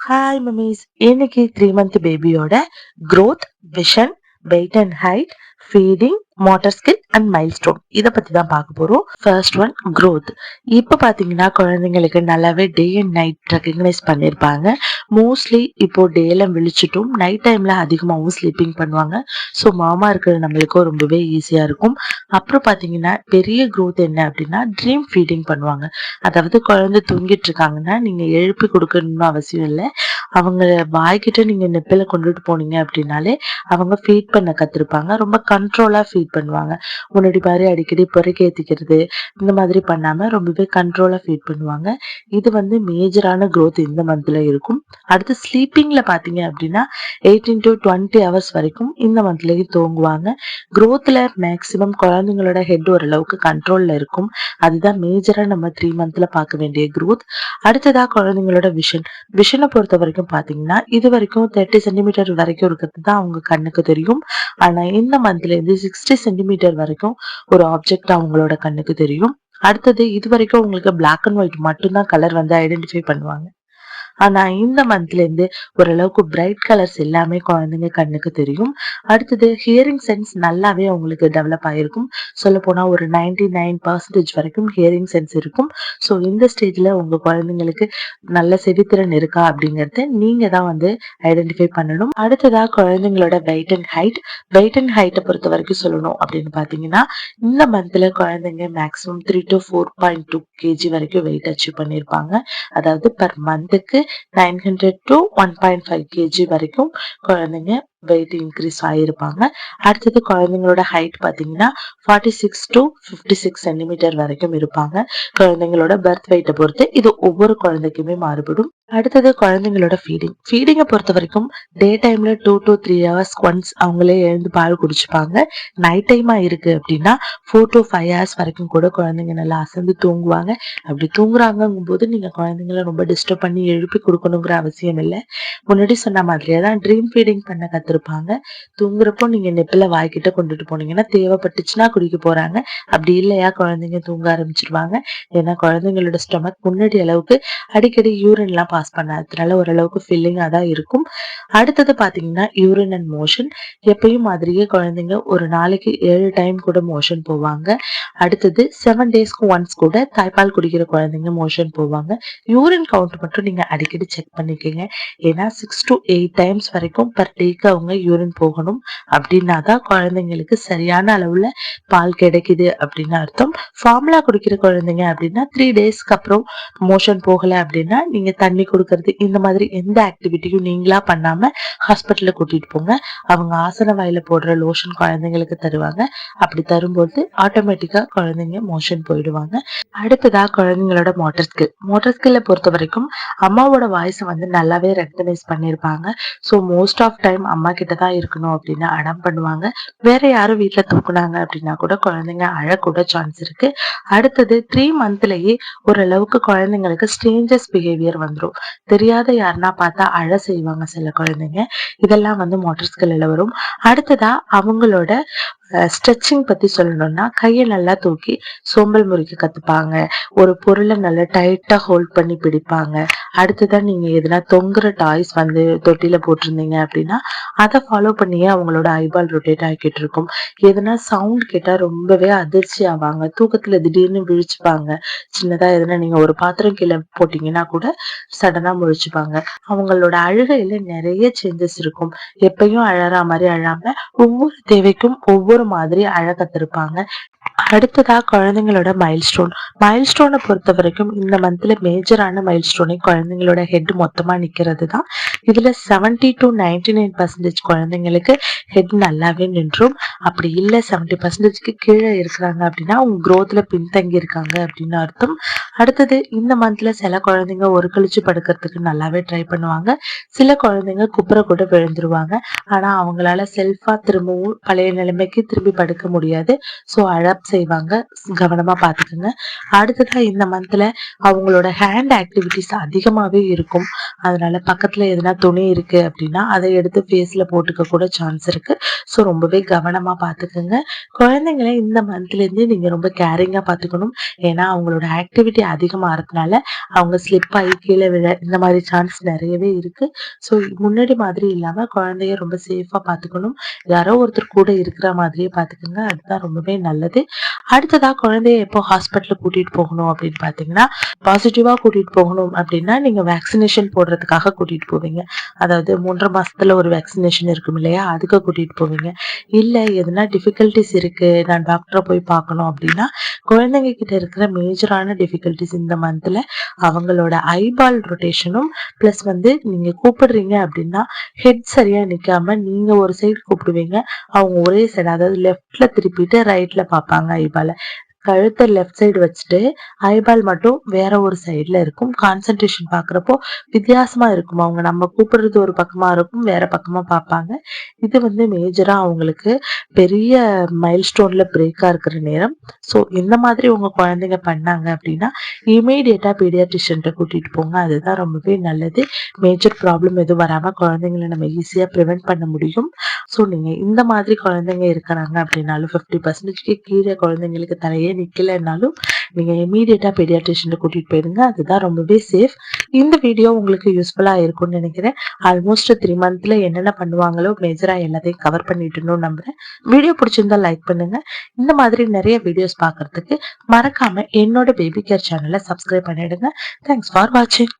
Hi mummy's, இன்னைக்கு 3 month பேபியோட growth, vision, weight and height, feeding, motor skill and milestone இதை பத்தி தான் பார்க்க போறோம். First one growth. இப்ப பாத்தீங்கன்னா குழந்தைங்களுக்கு நல்லாவே டே அண்ட் நைட் ரெகக்னைஸ் பண்ணிருப்பாங்க. மோஸ்ட்லி இப்போ டேல விழிச்சிட்டும் நைட் டைம்ல அதிகமாகவும் ஸ்லீப்பிங் பண்ணுவாங்க. ஸோ மாமா இருக்கிறது நம்மளுக்கும் ரொம்பவே ஈஸியா இருக்கும். அப்புறம் பாத்தீங்கன்னா பெரிய growth என்ன அப்படின்னா ட்ரீம் ஃபீடிங் பண்ணுவாங்க. அதாவது குழந்தை தூங்கிட்டு இருக்காங்கன்னா நீங்க எழுப்பி கொடுக்கணும்னு அவசியம் இல்லை. அவங்க வாய்கிட்ட நீங்க நெப்பில கொண்டுட்டு போனீங்க அப்படின்னாலே அவங்க ஃபீட் பண்ண கத்துருப்பாங்க. ரொம்ப கண்ட்ரோலா ஃபீட் பண்ணுவாங்க. முன்னாடி மாதிரி அடிக்கடி பொறுக்கி ஏத்திக்கிறது இந்த மாதிரி பண்ணாம ரொம்பவே கண்ட்ரோலா ஃபீட் பண்ணுவாங்க. இது வந்து மேஜரான growth இந்த மந்த்ல இருக்கும். அடுத்து ஸ்லீப்பிங்ல பாத்தீங்க அப்படின்னா 18 to 20 ஹவர்ஸ் வரைக்கும் இந்த மந்த்லயே தூங்குவாங்க. growthல மேக்சிமம் குழந்தைங்களோட ஹெட் ஓரளவுக்கு கண்ட்ரோல்ல இருக்கும். அதுதான் மேஜரா நம்ம 3 மந்த்ல பார்க்க வேண்டிய growth. அடுத்ததா குழந்தைங்களோட விஷனை பொறுத்த வரைக்கும் பாத்தீங்கன்னா இது வரைக்கும் 30 சென்டிமீட்டர் வரைக்கும் இருக்கிறது தான் அவங்க கண்ணுக்கு தெரியும். ஆனா இந்த மந்த்ல இருந்து 60 சென்டிமீட்டர் வரைக்கும் ஒரு ஆப்ஜெக்ட் அவங்களோட கண்ணுக்கு தெரியும். அடுத்தது இது வரைக்கும் உங்களுக்கு பிளாக் அண்ட் ஒயிட் மட்டும்தான் கலர் வந்து ஐடென்டிஃபை பண்ணுவாங்க. ஆனா இந்த மந்த்ல இருந்து ஓரளவுக்கு பிரைட் கலர்ஸ் எல்லாமே குழந்தைங்க கண்ணுக்கு தெரியும். அடுத்தது ஹியரிங் சென்ஸ் நல்லாவே அவங்களுக்கு டெவலப் ஆயிருக்கும். சொல்ல போனா ஒரு 99% வரைக்கும் ஹியரிங் சென்ஸ் இருக்கும். ஸோ இந்த ஸ்டேஜ்ல உங்க குழந்தைங்களுக்கு நல்ல செவித்திறன் இருக்கா அப்படிங்கறத நீங்க தான் வந்து ஐடென்டிஃபை பண்ணணும். அடுத்ததா குழந்தைங்களோட வெயிட் அண்ட் ஹைட்டை பொறுத்த வரைக்கும் சொல்லணும் அப்படின்னு பாத்தீங்கன்னா இந்த மந்த்ல குழந்தைங்க மேக்ஸிமம் 3 to 4.2 kg வரைக்கும் வெயிட் அச்சீவ் பண்ணிருப்பாங்க. அதாவது பர் மந்த்துக்கு 900 to 1.5 kg வரைக்கும் குழந்தைங்க வெயிட் இன்க்ரீஸ் ஆகிருப்பாங்க. அடுத்தது குழந்தைங்களோட ஹைட் பாத்தீங்கன்னா 46 to 56 சென்டிமீட்டர் வரைக்கும் இருப்பாங்க. குழந்தைங்களோட பர்த் வெயிட்டை பொறுத்து இது ஒவ்வொரு குழந்தைக்குமே மாறுபடும். அடுத்தது குழந்தைங்களோட ஃபீடிங்கை பொறுத்த வரைக்கும் டே டைம்ல 2 to 3 hours ஒன்ஸ் அவங்களே எழுந்து பால் குடிச்சுப்பாங்க. நைட் டைமா இருக்கு அப்படின்னா 4 to 5 hours வரைக்கும் கூட குழந்தைங்க நல்லா அசந்து தூங்குவாங்க. அப்படி தூங்குறாங்கும் போது நீங்க குழந்தைங்கள ரொம்ப டிஸ்டர்ப் பண்ணி எழுப்பி கொடுக்கணுங்கிற அவசியம் இல்லை. முன்னாடி சொன்ன மாதிரியே தான் ட்ரீம் ஃபீடிங் பண்ண கத்துருப்பாங்க. தூங்குறப்போ நீங்க நெப்பில வாய்க்கிட்ட கொண்டுட்டு போனீங்கன்னா தேவைப்பட்டுச்சுன்னா குடிக்க போறாங்க. அப்படி இல்லையா குழந்தைங்க தூங்க ஆரம்பிச்சிருவாங்க. ஏன்னா குழந்தைங்களோட ஸ்டொமக் முன்னாடி அளவுக்கு அடிக்கடி யூரின் எல்லாம் பாஸ் பண்ணாததுனால ஓரளவுக்கு ஃபில்லிங்கா தான் இருக்கும். அடுத்தது பாத்தீங்கன்னா யூரின் அண்ட் மோஷன். எப்பயும் மாதிரியே குழந்தைங்க ஒரு நாளைக்கு 7 டைம் கூட மோஷன் போவாங்க. அடுத்தது 7 டேஸ்க்கு ஒன்ஸ் கூட தாய்ப்பால் குடிக்கிற குழந்தைங்க மோஷன் போவாங்க. யூரின் கவுண்ட் மட்டும் நீங்க அடிக்கடி செக் பண்ணிக்கங்க. ஏன்னா 6 to 8 டைம்ஸ் வரைக்கும் பர் டேக்கு அவங்க யூரின் போகணும். அப்படின்னாதான் குழந்தைங்களுக்கு சரியான அளவுல பால் கிடைக்குது அப்படின்னு அர்த்தம். ஃபார்முலா குடிக்கிற குழந்தைங்க அப்படின்னா 3 டேஸ்க்கு அப்புறம் மோஷன் போகல அப்படின்னா நீங்க தண்ணி கொடுக்கறது இந்த மாதிரி எந்த ஆக்டிவிட்டியும் நீங்களா பண்ணாம ஹாஸ்பிட்டல்ல கூட்டிட்டு போங்க. அவங்க ஆசன வாயில போடுற லோஷன் குழந்தைங்களுக்கு தருவாங்க. அப்படி தரும்போது ஆட்டோமேட்டிக்கா குழந்தைங்க மோஷன் போயிடுவாங்க. அடுத்ததா குழந்தைங்களோட மோட்டார் ஸ்கில்லை பொறுத்த வரைக்கும் அம்மாவோட வாய்ஸை வந்து நல்லாவே ரெக்கக்னைஸ் பண்ணிருப்பாங்க. ஸோ மோஸ்ட் ஆஃப் டைம் அம்மா கிட்ட தான் இருக்கணும் அப்படின்னு அடம் பண்ணுவாங்க. வேற யாரும் வீட்டுல தூக்குனாங்க அப்படின்னா கூட குழந்தைங்க அழக்கூட சான்ஸ் இருக்கு. அடுத்தது 3 மந்த்லயே ஓரளவுக்கு குழந்தைங்களுக்கு ஸ்ட்ரேஞ்சஸ் பிஹேவியர் வந்துடும். தெரியாத யாருன்னா பார்த்தா அழ செய்வாங்க சில குழந்தைங்க. இதெல்லாம் வந்து மோட்டார் ஸ்கில்ல வரும். அடுத்ததா அவங்களோட ஸ்ட்ரெச்சிங் பத்தி சொல்லணும்னா கையை நல்லா தூக்கி சோம்பல் முறிக்க கத்துப்பாங்க. ஒரு பொருளை நல்லா டைட்டா ஹோல்ட் பண்ணி பிடிப்பாங்க. அடுத்ததான் நீங்க எதுனா தொங்குற டாய்ஸ் வந்து தொட்டில போட்டிருந்தீங்க அப்படின்னா அதை ஃபாலோ பண்ணியே அவங்களோட ஐபால் ரொட்டேட் ஆகிட்டு இருக்கும். எதுனா சவுண்ட் கேட்டா ரொம்பவே அதிர்ச்சி ஆவாங்க. தூக்கத்துல திடீர்னு விழிச்சுப்பாங்க. சின்னதா எதுனா நீங்க ஒரு பாத்திரம் கீழே போட்டீங்கன்னா கூட சடனா முழிச்சுப்பாங்க. அவங்களோட அழுகையில நிறைய சேஞ்சஸ் இருக்கும். எப்பயும் அழறா மாதிரி அழாம ஒவ்வொரு தேவைக்கும் ஒவ்வொரு மாதிரி அழ கத்திருப்பாங்க. அடுத்ததா குழந்தைங்களோட மைல்ஸ்டோனை பொறுத்த வரைக்கும் இந்த மந்த்ல மேஜரான மைல்ஸ்டோனை குழந்தைங்களோட ஹெட் மொத்தமா நிக்கிறது தான். இதுல 70 to 99% குழந்தைங்களுக்கு ஹெட் நல்லாவே நின்றும். அப்படி இல்ல 70%க்கு கீழே இருக்கிறாங்க அப்படின்னா அவங்க growthல பின்தங்கி இருக்காங்க அப்படின்னு அர்த்தம். அடுத்தது இந்த மந்த்ல சில குழந்தைங்க ஒரு கழிச்சு படுக்கிறதுக்கு நல்லாவே ட்ரை பண்ணுவாங்க. சில குழந்தைங்க குப்புற கூட விழுந்துருவாங்க. ஆனா அவங்களால செல்ஃபா திரும்பவும் பழைய நிலைமைக்கு திரும்பி படுக்க முடியாது. ஸோ அழப் செய்வாங்க. கவனமா பாத்துக்கோங்க. அடுத்ததா இந்த மந்த்ல அவங்களோட ஹேண்ட் ஆக்டிவிட்டிஸ் அதிகமாவே இருக்கும். அதனால பக்கத்துல எதுனா துணி இருக்கு அப்படின்னா அதை எடுத்து ஃபேஸ்ல போட்டுக்க கூட சான்ஸ் இருக்கு. ஸோ ரொம்பவே கவனமா பாத்துக்கோங்க. குழந்தைங்களை இந்த மந்த்ல இருந்து நீங்க ரொம்ப கேரிங்கா பாத்துக்கணும். ஏன்னா அவங்களோட ஆக்டிவிட்டி அதிகமாகறதுனால அவங்க ஸ்லிப் ஆகி கீழே விழ இந்த மாதிரி சான்ஸ் நிறையவே இருக்கு. ஸோ முன்னாடி மாதிரி இல்லாம குழந்தைய ரொம்ப சேஃபா பார்த்துக்கணும். யாரோ ஒருத்தர் கூட இருக்கிற மாதிரியே பார்த்துக்கோங்க. அதுதான் ரொம்பவே நல்லது. அடுத்ததா குழந்தைய எப்போ ஹாஸ்பிட்டல் கூட்டிட்டு போகணும் அப்படின்னு பார்த்தீங்கன்னா, பாசிட்டிவா கூட்டிட்டு போகணும் அப்படின்னா நீங்க வேக்சினேஷன் போடுறதுக்காக கூட்டிட்டு போவீங்க. அதாவது 3 மாசத்துல ஒரு வேக்சினேஷன் இருக்கும் இல்லையா, அதுக்கு கூட்டிட்டு போவீங்க. இல்ல எதுனா டிஃபிகல்டிஸ் இருக்கு, நான் டாக்டரை போய் பார்க்கணும் அப்படின்னா, குழந்தைங்க கிட்ட இருக்கிற மேஜரான டிஃபிகல்டிஸ் இந்த மந்த்ல அவங்களோட ஐபால் ரொட்டேஷனும் பிளஸ் நீங்க கூப்பிடுறீங்க அப்படின்னா ஹெட் சரியா நிக்காம நீங்க ஒரு சைடு கூப்பிடுவீங்க, அவங்க ஒரே சைடு அதாவது லெஃப்ட்ல திருப்பிட்டு ரைட்ல பார்ப்பாங்க ஐபால. கழுத்தை லெஃப்ட் சைடு வச்சுட்டு ஐபால் மட்டும் வேற ஒரு சைடுல இருக்கும். கான்சென்ட்ரேஷன் பாக்குறப்போ வித்தியாசமா இருக்கும். அவங்க நம்ம கூப்பிடுறது ஒரு பக்கமா இருக்கும், வேற பக்கமா பார்ப்பாங்க. இது மேஜரா அவங்களுக்கு பெரிய மைல்ஸ்டோன்ல பிரேக்கா இருக்கிற நேரம். ஸோ இந்த மாதிரி உங்க குழந்தைங்க பண்ணாங்க அப்படின்னா இமீடியட்டா பீடியாட்ரிஷியன்ட்ட கூட்டிட்டு போங்க. அதுதான் ரொம்பவே நல்லது. மேஜர் ப்ராப்ளம் எதுவும் வராம குழந்தைங்களை நம்ம ஈஸியா ப்ரிவென்ட் பண்ண முடியும். ஸோ நீங்க இந்த மாதிரி குழந்தைங்க இருக்கிறாங்க அப்படின்னாலும் 50%க்கு கீழே குழந்தைங்களுக்கு தலையே நிக்கலைன்னாலும் நீங்க இமீடியட்டா பீடியாட்ரிஷியன் கூட்டிட்டு போயிடுங்க. அதுதான் ரொம்பவே சேஃப். இந்த வீடியோ உங்களுக்கு யூஸ்ஃபுல்லா இருக்கும்னு நினைக்கிறேன். ஆல்மோஸ்ட் 3 மந்த்ல என்னென்ன பண்ணுவாங்களோ மேஜரா எல்லாத்தையும் கவர் பண்ணிட்டுன்னு நம்புறேன். வீடியோ பிடிச்சிருந்தா லைக் பண்ணுங்க. இந்த மாதிரி நிறைய வீடியோஸ் பார்க்கறதுக்கு மறக்காம என்னோட பேபி கேர் சேனலை சப்ஸ்கிரைப் பண்ணிடுங்க. தேங்க்ஸ் ஃபார் வாட்சிங்.